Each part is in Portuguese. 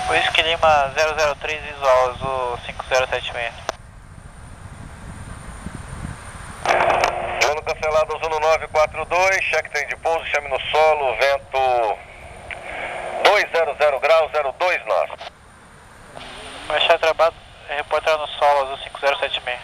Whisky Lima 003 visual, azul 5076. Plano cancelado, Zuno 942, cheque tem de pouso, chame no solo, vento 200 graus, 02 nós. Baixar trabalho, reportar no solo, azul 5076.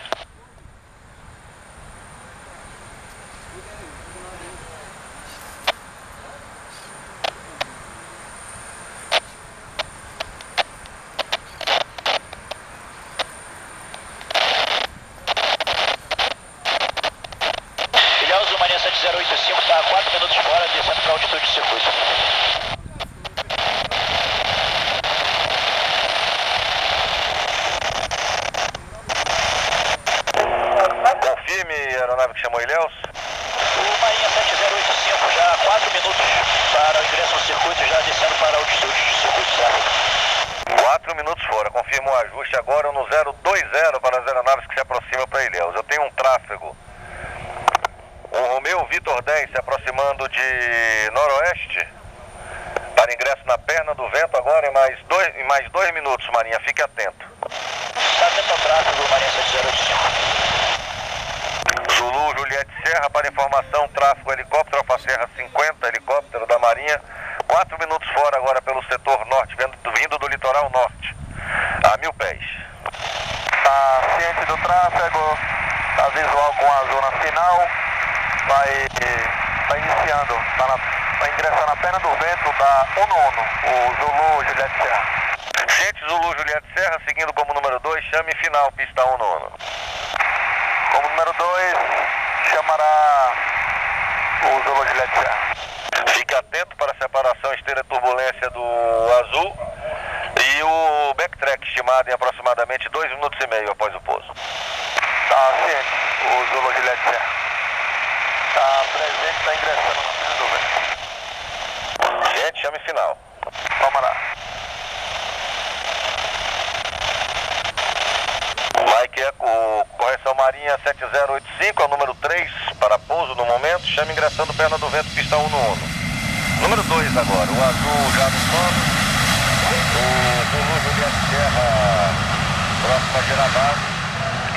Ilhéus, Marinha 7085, está a 4 minutos fora, descendo para a altitude de circuito. Confirme, aeronave que chamou Ilhéus. O Marinha 7085, já a 4 minutos para o ingresso no circuito, já descendo para a altitude de circuito, certo? 4 minutos fora, confirma o ajuste agora no 020 para as aeronaves que se aproximam para Ilhéus. Eu tenho um tráfego. O Romeu Vitor 10 se aproximando de noroeste para ingresso na perna do vento agora em mais 2 minutos, Marinha, fique atento. Está atento ao tráfego, Marinha 7085. Zulu Juliette Serra, para informação, tráfego helicóptero Alfa Serra 50, helicóptero da Marinha, 4 minutos fora agora pelo setor norte, vindo do litoral norte, a 1000 pés. Está ciente do tráfego, está visual com azul na final, vai iniciando, vai ingressar na perna do vento da Ono, o Zulu Juliette Serra. Ciente Zulu Juliette Serra, seguindo como número 2, chame final, pista 1. Como número 2, chamará o Zulu Juliette Serra. Fique atento para a separação esteira turbulência do azul e o backtrack estimado em aproximadamente 2 minutos e meio após o pouso. Está ciente, o Zulu Juliette Serra. Está presente, está ingressando na perna do vento. Ciente, chame final. Vamos lá. Mike Eco, correção Marinha 7085, é o número 3 para pouso no momento, chame ingressando perna do vento, pista 1. Número 2 agora, o azul já no solo, o Zulu Juliette Serra próximo a Gerabado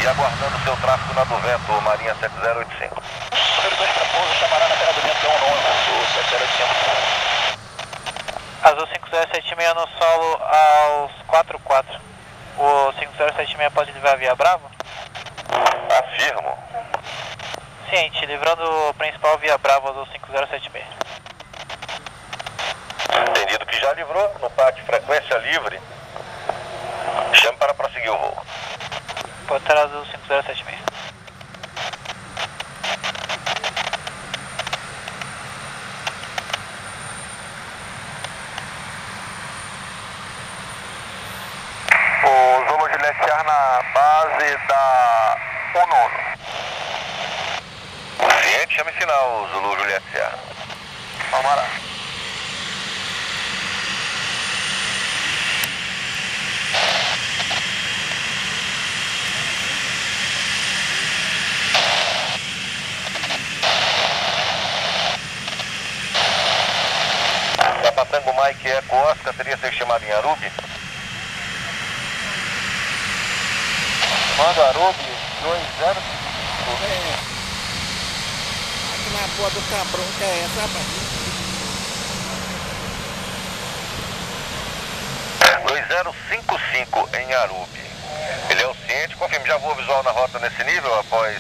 e aguardando seu tráfego na do vento, Marinha 7085. Número 2 para pouso, chamará na perna do vento, o 7085. Azul 5076 no solo aos 44. O 5076 pode livrar via Bravo? Afirmo. Ciente, livrando o principal via Bravo, azul 5076. Entendido que já livrou, no pátio frequência livre, chame para prosseguir o voo. Portar azul 5076. O Zulu Juliette Serra na base da Ono. Ciente, chame final, Zulu Juliette Serra. Vamos lá. Tapatango Mike Eco Oscar, teria ser chamado em Arubi? Manda Arubi 20. Aqui na porra do cabrão que é essa, rapaz? 2055 em Arubi. Ele é o ciente, confirme, já voa visual na rota nesse nível, após,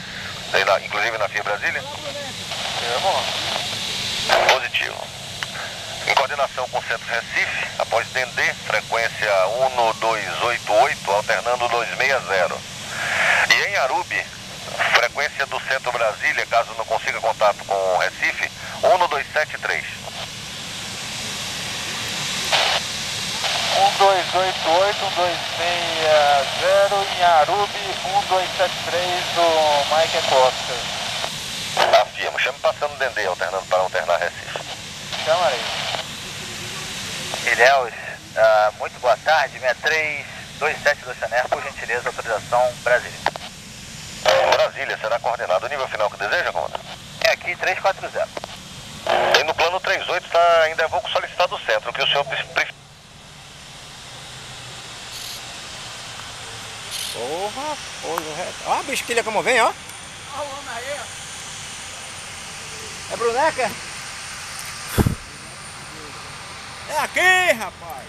inclusive na FIA Brasília? Positivo. Em coordenação com o Centro Recife, após Dendê, frequência 1288, alternando 260. E em Arubi, frequência do Centro Brasília, caso não consiga contato com o Recife, 1273. 1288, 1260 em Arubi, 1273 do Mike Costa. Afirmo, chame passando Dendê, alternando para alternar Recife. Chama aí. Ilhéus, muito boa tarde, 6327 do Chaner, por gentileza, autorização Brasília. Brasília, será coordenado o nível final que deseja, comandante? É aqui 340. E no plano 38 está ainda é voo solicitado do centro, o que o senhor bisquilha como vem, ó. Olha o homem aí, ó. É bruneca? É aqui, rapaz.